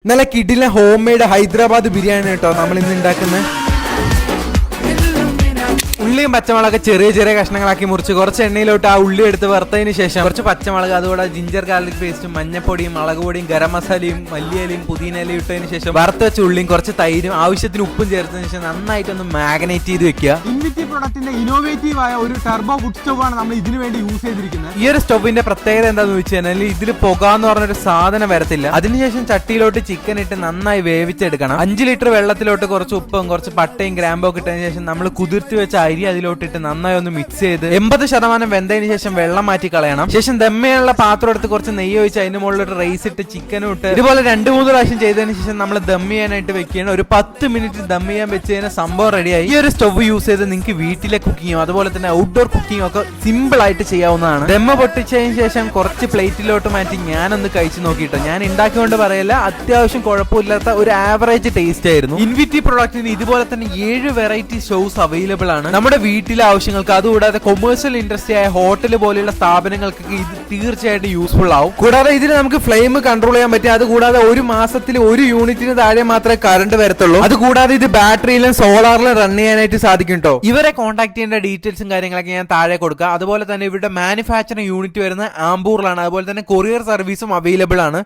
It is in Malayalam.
നല്ല കിടിലൻ ഹോം മെയ്ഡ് ഹൈദരാബാദ് ബിരിയാണി കേട്ടോ നമ്മൾ ഇന്ന് ഉണ്ടാക്കുന്നത്. ഉള്ളിയും പച്ചമുളക് ചെറിയ ചെറിയ കഷ്ണങ്ങളാക്കി മുറിച്ച് കുറച്ച് എണ്ണയിലോട്ട് ആ ഉള്ളി എടുത്ത് വറുത്തതിന് ശേഷം കുറച്ച് പച്ചമുളക്, അതുകൂടെ ജിഞ്ചർ ഗാർലിക് പേസ്റ്റും മഞ്ഞപ്പൊടിയും മുളക് പൊടിയും ഗരം മസാലയും മല്ലിയിലയും പുതിനയിലയും ഇട്ടതിന് ശേഷം വറുത്ത വെച്ച ഉള്ളിയും കുറച്ച് തൈരും ആവശ്യത്തിന് ഉപ്പും ചേർത്തതിന് ശേഷം നന്നായിട്ടൊന്ന് മാഗ്നേറ്റ് ചെയ്ത് വെക്കുക. ഇൻവിറ്റി പ്രൊഡക്റ്റിന്റെ ഇന്നോവേറ്റീവ് ആയ ഒരു ടർബോ വുഡ് സ്റ്റവ് ആണ് നമ്മൾ ഇതിനു വേണ്ടി യൂസ് ചെയ്തിരിക്കുന്നത്. ഈ ഒരു സ്റ്റൗവിന്റെ പ്രത്യേകത എന്താന്ന് വെച്ച് കഴിഞ്ഞാൽ ഇതിൽ പുക എന്ന് പറഞ്ഞൊരു സാധനം വരത്തില്ല. അതിനുശേഷം ചട്ടിയിലോട്ട് ചിക്കൻ ഇട്ട് നന്നായി വേവിച്ചെടുക്കണം. 5 ലിറ്റർ വെള്ളത്തിലോട്ട് കുറച്ച് ഉപ്പും കുറച്ച് പട്ടയും ഗ്രാമ്പും ഒക്കെ ഇട്ടതിന് ശേഷം നമ്മൾ കുതിർത്തി വെച്ച അരി അതിലോട്ടിട്ട് നന്നായി ഒന്ന് മിക്സ് ചെയ്ത് 80% വെന്തതിന് ശേഷം വെള്ളം മാറ്റി കളയണം. ശേഷം ദമ്മിയുള്ള പാത്രം എടുത്ത് കുറച്ച് നെയ്യ് ഒഴിച്ച് അതിന്റെ മുകളിലോട്ട് റൈസ് ഇട്ട് ചിക്കനും ഇട്ട് ഇതുപോലെ 2-3 പ്രാവശ്യം ചെയ്തതിന് ശേഷം നമ്മൾ ദം ചെയ്യാനായിട്ട് വെക്കുകയാണ്. ഒരു 10 മിനിറ്റ് ദം ചെയ്യാൻ വെച്ച് കഴിഞ്ഞാൽ സംഭവം റെഡിയായി. ഈ ഒരു സ്റ്റവ് യൂസ് ചെയ്ത് നിങ്ങൾക്ക് വീട്ടിലെ കുക്കിങ്ങും അതുപോലെ തന്നെ ഔട്ട്ഡോർ കുക്കിങ്ങും ഒക്കെ സിമ്പിൾ ആയിട്ട് ചെയ്യാവുന്നതാണ്. ദമ്മ പൊട്ടിച്ചതിന് ശേഷം കുറച്ച് പ്ലേറ്റിലോട്ട് മാറ്റി ഞാനൊന്ന് കഴിച്ചു നോക്കിയിട്ട് ഞാൻ ഉണ്ടാക്കിക്കൊണ്ട് പറയല്ല, അത്യാവശ്യം കുഴപ്പമില്ലാത്ത ഒരു ആവറേജ് ടേസ്റ്റ് ആയിരുന്നു. ഇൻവിറ്റി പ്രൊഡക്റ്റിന് ഇതുപോലെ തന്നെ 7 വെറൈറ്റി ഷോസ് അവൈലബിൾ ആണ് നമ്മുടെ വീട്ടിലെ ആവശ്യങ്ങൾക്ക്. അതുകൂടാതെ കൊമേഴ്സ്യൽ ഇൻഡസ്ട്രി ആയ ഹോട്ടൽ പോലെയുള്ള സ്ഥാപനങ്ങൾക്ക് ഇത് തീർച്ചയായിട്ടും യൂസ്ഫുൾ ആവും. കൂടാതെ ഇതിന് നമുക്ക് ഫ്ലെയിം കൺട്രോൾ ചെയ്യാൻ പറ്റും. അതുകൂടാതെ ഒരു മാസത്തിൽ 1 യൂണിറ്റിന് താഴെ മാത്രമേ കറണ്ട് വരത്തുള്ളൂ. അതുകൂടാതെ ഇത് ബാറ്ററിയിലും സോളാറിലും റൺ ചെയ്യാനായിട്ട് സാധിക്കും കേട്ടോ. ഇവരെ കോൺടാക്ട് ചെയ്യേണ്ട ഡീറ്റെയിൽസും കാര്യങ്ങളൊക്കെ ഞാൻ താഴെ കൊടുക്കുക. അതുപോലെ തന്നെ ഇവരുടെ മാനുഫാക്ചറിംഗ് യൂണിറ്റ് വരുന്ന ആംബൂറിലാണ്. അതുപോലെ തന്നെ കൊറിയർ സർവീസും അവൈലബിൾ ആണ്.